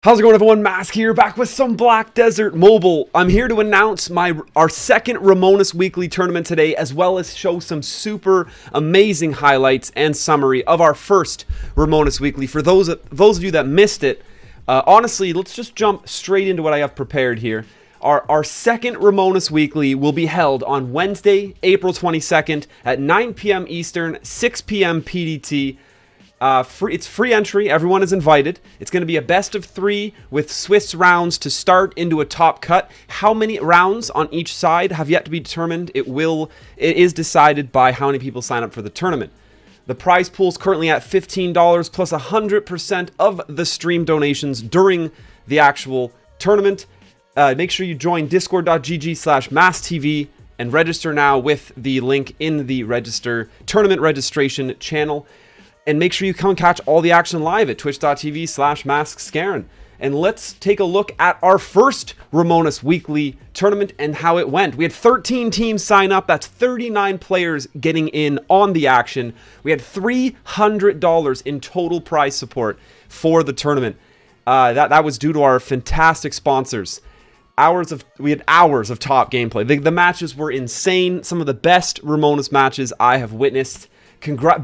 How's it going, everyone? Mask here, back with some Black Desert Mobile. I'm here to announce our second Ramoness Weekly tournament today, as well as show some super amazing highlights and summary of our first Ramoness Weekly. For those of you that missed it, honestly, let's just jump straight into what I have prepared here. Our second Ramoness Weekly will be held on Wednesday, April 22nd at 9 p.m. Eastern, 6 p.m. PDT. It's free entry. Everyone is invited. It's going to be a best of 3 with Swiss rounds to start into a top cut. How many rounds on each side have yet to be determined. It is decided by how many people sign up for the tournament. The prize pool is currently at $15 plus 100% of the stream donations during the actual tournament. Make sure you join discord.gg/masktv and register now with the link in the tournament registration channel. And make sure you come catch all the action live at twitch.tv/MaskScarin. And let's take a look at our first Ramoness Weekly tournament and how it went. We had 13 teams sign up. That's 39 players getting in on the action. We had $300 in total prize support for the tournament. That was due to our fantastic sponsors. We had hours of top gameplay. The matches were insane. Some of the best Ramoness matches I have witnessed.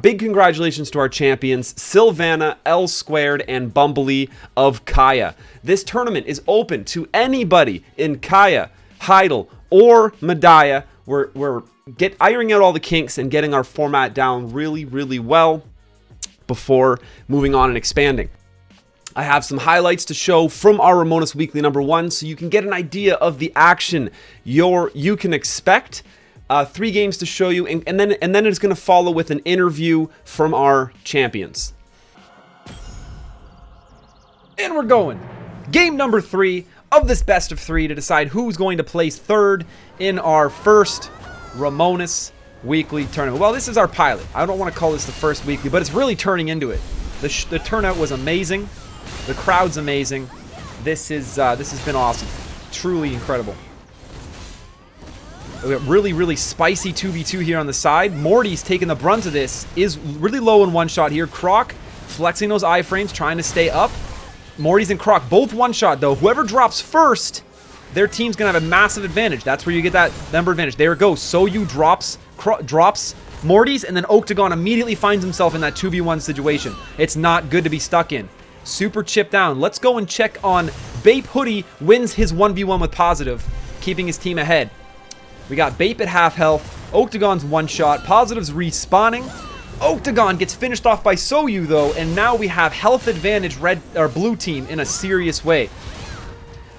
Big congratulations to our champions, Sylvana, L Squared, and Bumblebee of Kaya. This tournament is open to anybody in Kaya, Heidel, or Medaya. We're ironing out all the kinks and getting our format down really, really well before moving on and expanding. I have some highlights to show from our Ramoness Weekly number 1 so you can get an idea of the action you can expect. 3 games to show you, and then it's going to follow with an interview from our champions. And we're going. Game number 3 of this best of 3 to decide who's going to place third in our first Ramoness Weekly tournament. Well, this is our pilot. I don't want to call this the first weekly, but it's really turning into it. The turnout was amazing. The crowd's amazing. This has been awesome. Truly incredible. We got really spicy 2v2 here on the side. Morty's taking the brunt of this. Is really low in one shot here. Croc flexing those iframes, trying to stay up. Morty's and Croc both one shot though. Whoever drops first, their team's gonna have a massive advantage. That's where you get that number advantage. There it goes. Soyu drops Morty's, and then Octagon immediately finds himself in that 2v1 situation. It's not good to be stuck in. Super chip down. Let's go and check on Bape Hoodie. Wins his 1v1 with Positive, keeping his team ahead. We got Bape at half health. Octagon's one shot. Positive's respawning. Octagon gets finished off by Soyu though, and now we have health advantage blue team in a serious way.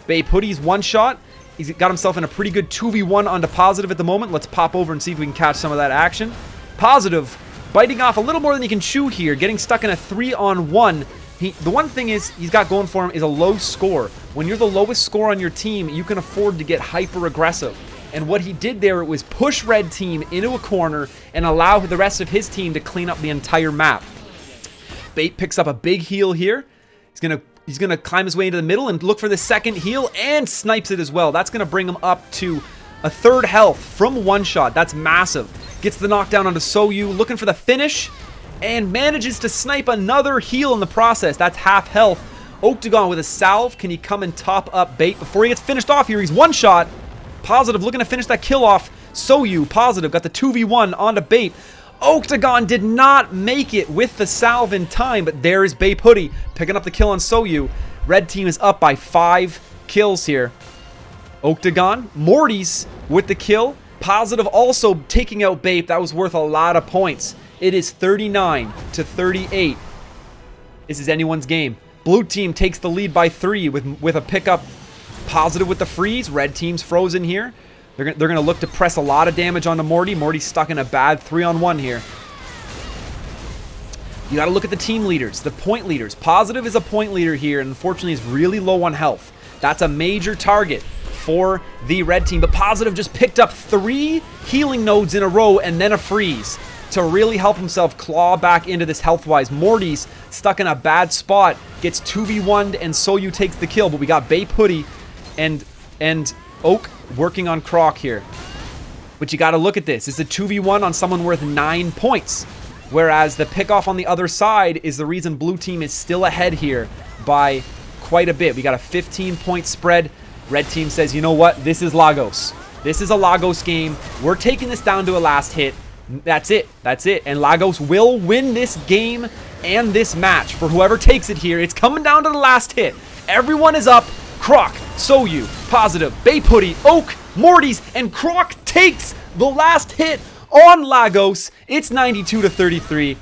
Bape Hoodie's one shot. He's got himself in a pretty good 2v1 onto Positive at the moment. Let's pop over and see if we can catch some of that action. Positive biting off a little more than he can chew here, getting stuck in a 3-on-1. The one thing he's got going for him is a low score. When you're the lowest score on your team, you can afford to get hyper aggressive. And what he did there was push red team into a corner and allow the rest of his team to clean up the entire map. Bape picks up a big heal here. He's gonna climb his way into the middle and look for the second heal and snipes it as well. That's gonna bring him up to a 3rd health from one shot. That's massive. Gets the knockdown onto Soyu, looking for the finish, and manages to snipe another heal in the process. That's half health. Octagon with a salve. Can he come and top up Bape before he gets finished off here? He's one shot. Positive looking to finish that kill off. Soyu, Positive, got the 2v1 onto Bape. Octagon did not make it with the salve in time, but there is Bape Hoodie picking up the kill on Soyu. Red team is up by 5 kills here. Octagon, Morty's with the kill. Positive also taking out Bape. That was worth a lot of points. It is 39-38. This is anyone's game. Blue team takes the lead by 3 with a pickup. Positive with the freeze. Red team's frozen here. They're gonna look to press a lot of damage onto Morty. Morty's stuck in a bad 3-on-1 here. You gotta look at the team leaders, the point leaders. Positive is a point leader here, and unfortunately is really low on health. That's a major target for the red team, but Positive just picked up 3 healing nodes in a row and then a freeze to really help himself claw back into this health-wise. Morty's stuck in a bad spot, gets 2v1'd, and Soyu takes the kill, but we got Bape Hoodie and Oak working on Croc here. But you got to look at this. It's a 2v1 on someone worth 9 points. Whereas the pickoff on the other side is the reason blue team is still ahead here by quite a bit. We got a 15-point spread. Red team says, you know what? This is Lagos. This is a Lagos game. We're taking this down to a last hit. That's it. That's it. And Lagos will win this game and this match for whoever takes it here. It's coming down to the last hit. Everyone is up. Croc, Soyu, Positive, Bay Putty, Oak, Morty's, and Croc takes the last hit on Lagos. It's 92-33.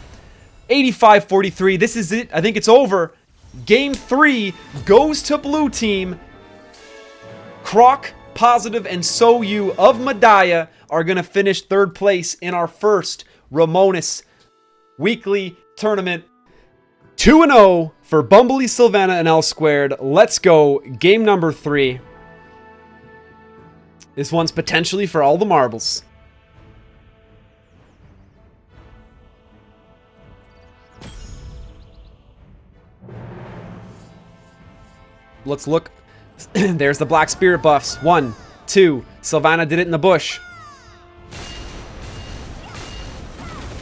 85-43. This is it. I think it's over. Game 3 goes to blue team. Croc, Positive, and Soyu of Madaya are going to finish third place in our first Ramoness weekly tournament. 2-0 for Bumblebee, Sylvana, and L Squared. Let's go. Game number 3. This one's potentially for all the marbles. Let's look. There's the Black Spirit buffs. 1, 2. Sylvana did it in the bush.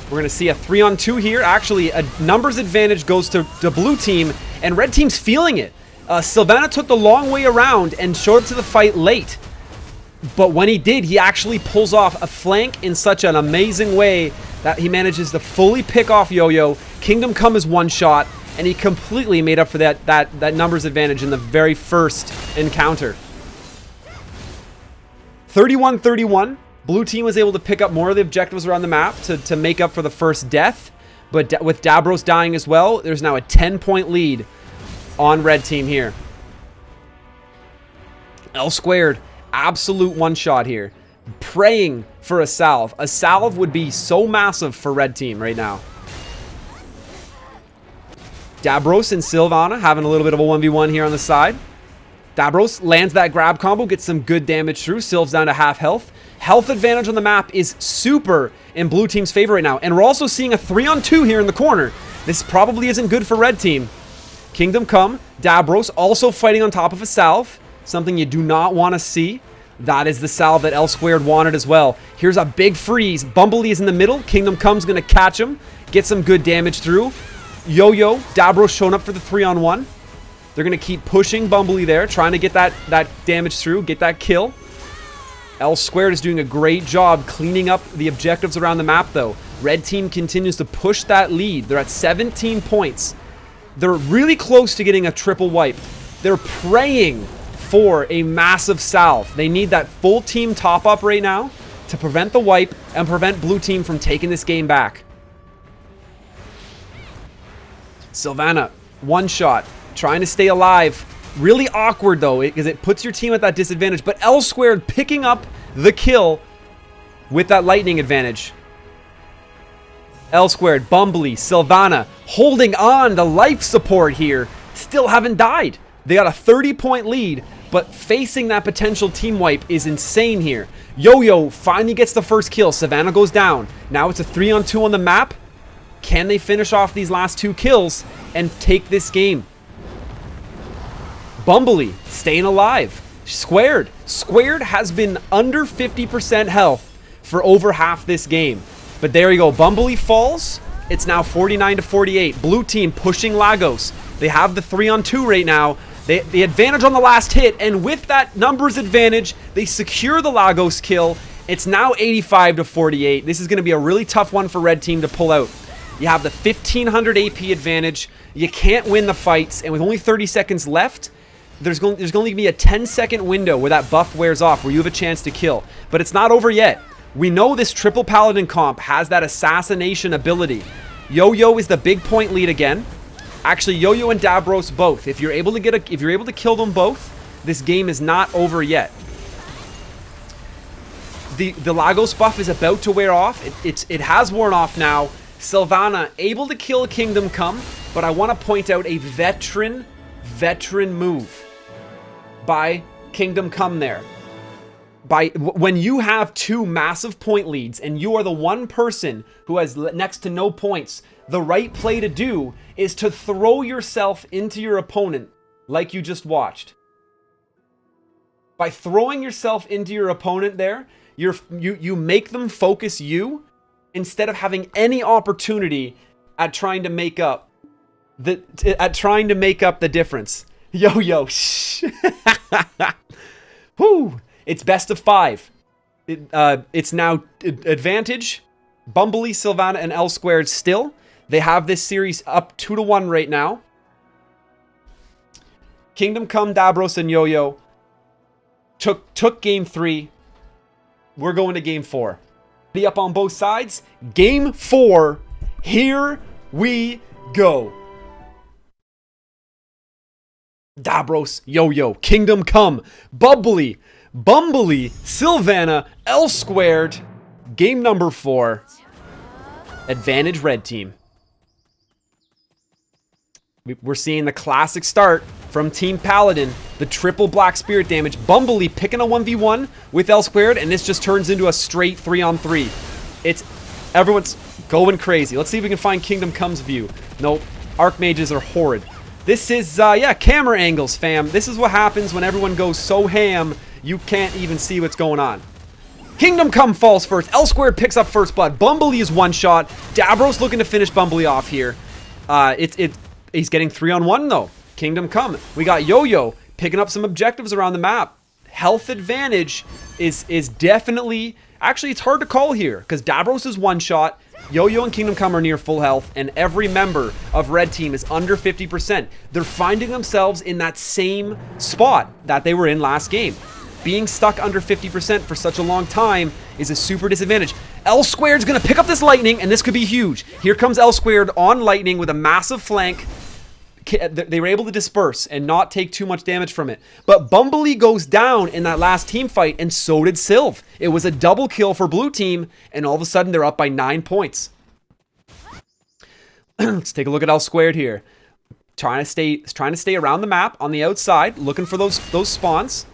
We're going to see a 3-on-2 here. Actually, a numbers advantage goes to the blue team, and red team's feeling it. Sylvana took the long way around and showed up to the fight late. But when he did, he actually pulls off a flank in such an amazing way that he manages to fully pick off Yo-Yo. Kingdom Come is one shot. And he completely made up for that numbers advantage in the very first encounter. 31-31. Blue team was able to pick up more of the objectives around the map to make up for the first death. But with Dabros dying as well, there's now a 10-point lead on red team here. L Squared, absolute one-shot here. Praying for a salve. A salve would be so massive for red team right now. Dabros and Sylvana having a little bit of a 1v1 here on the side. Dabros lands that grab combo, gets some good damage through. Sylv's down to half health. Health advantage on the map is super in blue team's favor right now. And we're also seeing a 3-on-2 here in the corner. This probably isn't good for red team. Kingdom Come, Dabros also fighting on top of a salve. Something you do not want to see. That is the salve that L Squared wanted as well. Here's a big freeze. Bumblebee is in the middle. Kingdom Come's going to catch him. Get some good damage through. Yo-Yo, Dabros showing up for the 3-on-1. They're going to keep pushing Bumblebee there, trying to get that damage through, get that kill. L Squared is doing a great job cleaning up the objectives around the map, though. Red team continues to push that lead. They're at 17 points. They're really close to getting a triple wipe. They're praying for a massive salve. They need that full team top up right now to prevent the wipe and prevent blue team from taking this game back. Sylvana, one shot, trying to stay alive. Really awkward though, because it puts your team at that disadvantage. But L Squared picking up the kill with that lightning advantage. L Squared, Bumblebee, Sylvana holding on to life support here. Still haven't died. They got a 30-point lead, but facing that potential team wipe is insane here. Yo-Yo finally gets the first kill. Sylvana goes down. Now it's a 3-on-2 on the map. Can they finish off these last 2 kills and take this game? Bumblebee staying alive. Squared has been under 50% health for over half this game. But there you go. Bumblebee falls. It's now 49-48. Blue team pushing Lagos. They have the 3-on-2 right now. The advantage on the last hit. And with that numbers advantage, they secure the Lagos kill. It's now 85-48. This is going to be a really tough one for red team to pull out. You have the 1500 AP advantage. You can't win the fights. And with only 30 seconds left, there's going to be a 10-second window where that buff wears off, where you have a chance to kill. But it's not over yet. We know this triple paladin comp has that assassination ability. Yo-Yo is the big point lead again. Actually, Yo-Yo and Dabros both. If you're able to kill them both, this game is not over yet. The Lagos buff is about to wear off. It has worn off now. Sylvana able to kill Kingdom Come, but I want to point out a veteran move by Kingdom Come there. When you have 2 massive point leads and you are the one person who has next to no points, the right play to do is to throw yourself into your opponent like you just watched. By throwing yourself into your opponent there, you make them focus you instead of having any opportunity at trying to make up the difference. Yo-yo. Whoo! It's best of 5. It's now advantage. Bumblebee, Sylvana, and L Squared still. They have this series up 2-1 right now. Kingdom Come, Dabros, and Yo-Yo took game 3. We're going to game 4. Be up on both sides. Game 4. Here we go. Dabros, Yo-Yo, Kingdom Come, Bumblebee, Sylvana, L Squared. Game number 4. Advantage red team. We're seeing the classic start from Team Paladin. The triple black spirit damage. Bumblebee picking a 1v1 with L Squared, and this just turns into a straight 3-on-3. Everyone's going crazy. Let's see if we can find Kingdom Come's view. Nope. Archmages are horrid. This is, camera angles, fam. This is what happens when everyone goes so ham, you can't even see what's going on. Kingdom Come falls first. L Squared picks up first blood. Bumblebee is one shot. Dabros looking to finish Bumblebee off here. He's getting 3-on-1 though. Kingdom Come. We got Yo-Yo picking up some objectives around the map. Health advantage is definitely... Actually, it's hard to call here because Dabros is one shot. Yo-Yo and Kingdom Come are near full health, and every member of Red Team is under 50%. They're finding themselves in that same spot that they were in last game. Being stuck under 50% for such a long time is a super disadvantage. L Squared's gonna pick up this lightning, and this could be huge. Here comes L Squared on lightning with a massive flank. They were able to disperse and not take too much damage from it. But Bumblebee goes down in that last team fight, and so did Sylv. It was a double kill for blue team, and all of a sudden they're up by 9 points. Let's take a look at L Squared here. Trying to stay around the map on the outside, looking for those spawns.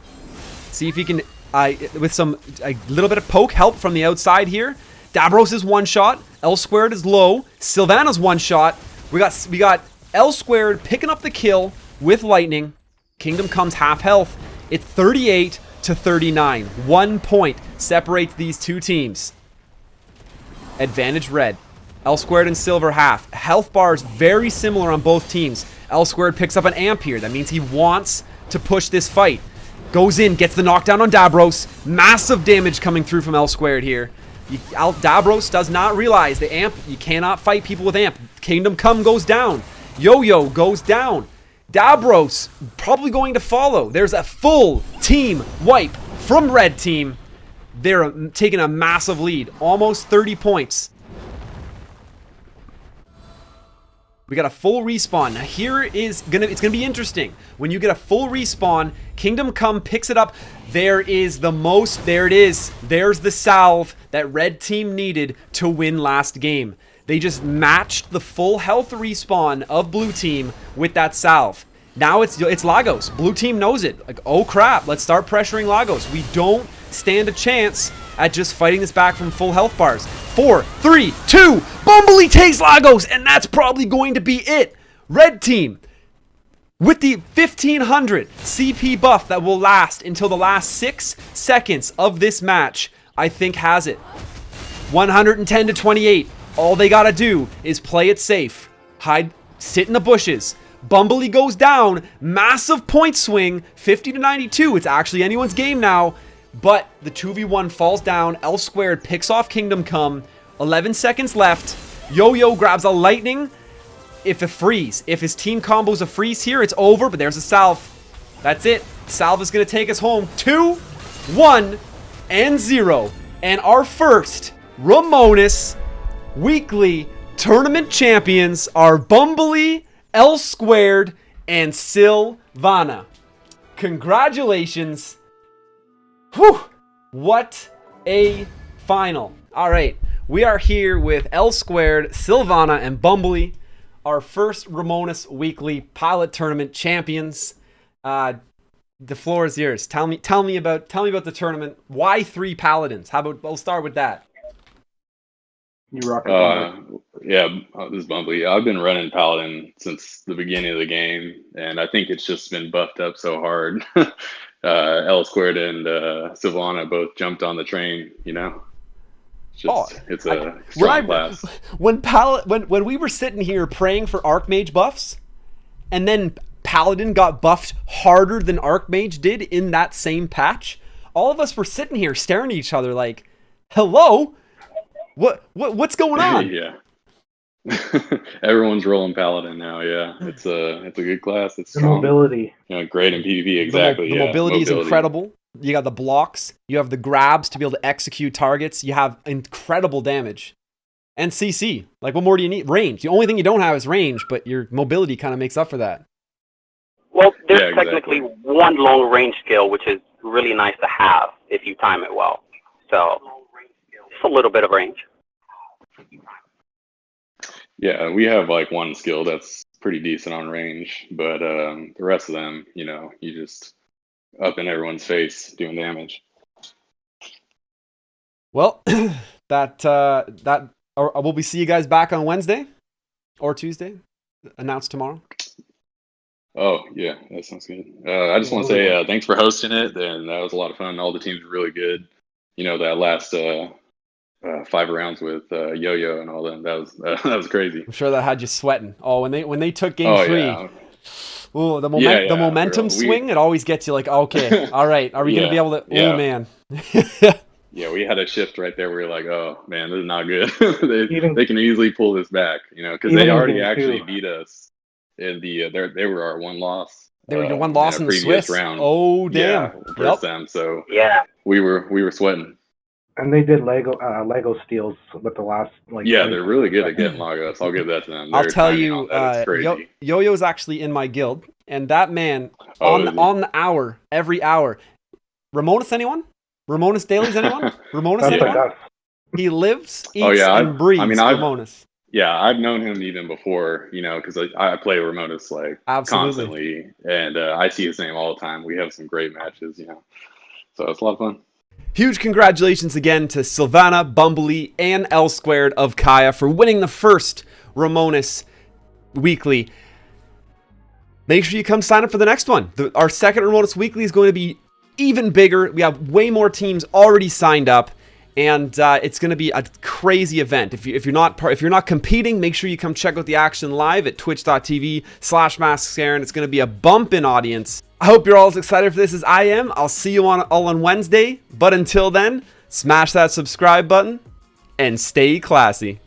See if he can, with a little bit of poke help from the outside here. Dabros is one shot. L Squared is low. Sylvana's one shot. We got L Squared picking up the kill with lightning. Kingdom Come's half health. It's 38-39. 1 point separates these two teams. Advantage red. L Squared and Silver half. Health bars very similar on both teams. L Squared picks up an amp here. That means he wants to push this fight. Goes in, gets the knockdown on Dabros. Massive damage coming through from L Squared here. Dabros does not realize the amp. You cannot fight people with amp. Kingdom Come goes down. Yo-Yo goes down. Dabros probably going to follow. There's a full team wipe from Red Team. They're taking a massive lead. Almost 30 points. We got a full respawn. Now it's gonna be interesting. When you get a full respawn, Kingdom Come picks it up. There it is. There's the salve that Red Team needed to win last game. They just matched the full health respawn of Blue Team with that salve. Now it's Lagos. Blue Team knows it. Like, oh crap, let's start pressuring Lagos. We don't stand a chance at just fighting this back from full health bars. 4, 3, 2, Bumblebee takes Lagos, and that's probably going to be it. Red Team, with the 1500 CP buff that will last until the last 6 seconds of this match, I think has it. 110-28. All they gotta do is play it safe. Hide, sit in the bushes. Bumblebee goes down. Massive point swing. 50-92. It's actually anyone's game now. But the 2v1 falls down. L Squared picks off Kingdom Come. 11 seconds left. Yo-Yo grabs a lightning. If his team combos a freeze here, it's over. But there's a salve. That's it. Salve is gonna take us home. 2, 1, and 0. And our first Ramoness weekly tournament champions are Bumblebee, L Squared, and Sylvana. Congratulations. Whew. What a final. All right. We are here with L Squared, Sylvana, and Bumblebee, our first Ramoness weekly pilot tournament champions. The floor is yours. Tell me about the tournament. Why 3 paladins? We'll start with that. You rock this is Bumblebee. I've been running Paladin since the beginning of the game, and I think it's just been buffed up so hard. L Squared and Sylvana both jumped on the train, you know? It's a strong class. When we were sitting here praying for Archmage buffs, and then Paladin got buffed harder than Archmage did in that same patch, all of us were sitting here staring at each other like, hello? What's going on? Yeah. Everyone's rolling Paladin now. Yeah, it's a good class. It's the mobility. Great in PvP. Exactly. The mobility is incredible. You got the blocks. You have the grabs to be able to execute targets. You have incredible damage. And CC. Like, what more do you need? Range. The only thing you don't have is range, but your mobility kind of makes up for that. Well, there's technically one long range skill, which is really nice to have if you time it well. So, just a little bit of range. Yeah, we have like one skill that's pretty decent on range, but the rest of them, you just up in everyone's face doing damage. Well, will we see you guys back on Wednesday or Tuesday? Announced tomorrow. Oh yeah, that sounds good. I just want to say thanks for hosting it, and that was a lot of fun. All the teams were really good. That last 5 rounds with Yo-Yo and all them, that was crazy. I'm sure that had you sweating. Oh, when they took game 3. Yeah. Oh, the momentum swing, it always gets you like, okay, all right, are we going to be able to? Yeah. Oh man. Yeah, we had a shift right there. We were like, oh man, this is not good. they can easily pull this back, because they already actually beat us in the. They were our one loss. They were your one loss in the Swiss round. Oh damn! Yeah, first time. So yeah, we were sweating. And they did Lego steals with the last they're really good at getting logos. I'll give that to them. I'll tell you, Yo-Yo's actually in my guild, and that man on the hour, every hour. Ramoness, anyone? Ramoness dailies, anyone? Ramoness, anyone? He lives, eats, and breathes Ramoness. Yeah, I've known him even before, because I play Ramoness constantly, and I see his name all the time. We have some great matches, so it's a lot of fun. Huge congratulations again to Sylvana, Bumblebee, and L Squared of Kaya for winning the first Ramoness Weekly. Make sure you come sign up for the next one. Our second Ramoness Weekly is going to be even bigger. We have way more teams already signed up, and it's going to be a crazy event. If you're not competing, make sure you come check out the action live at twitch.tv/MaskScarin. It's going to be a bumpin' audience. I hope you're all as excited for this as I am. I'll see you all on Wednesday. But until then, smash that subscribe button and stay classy.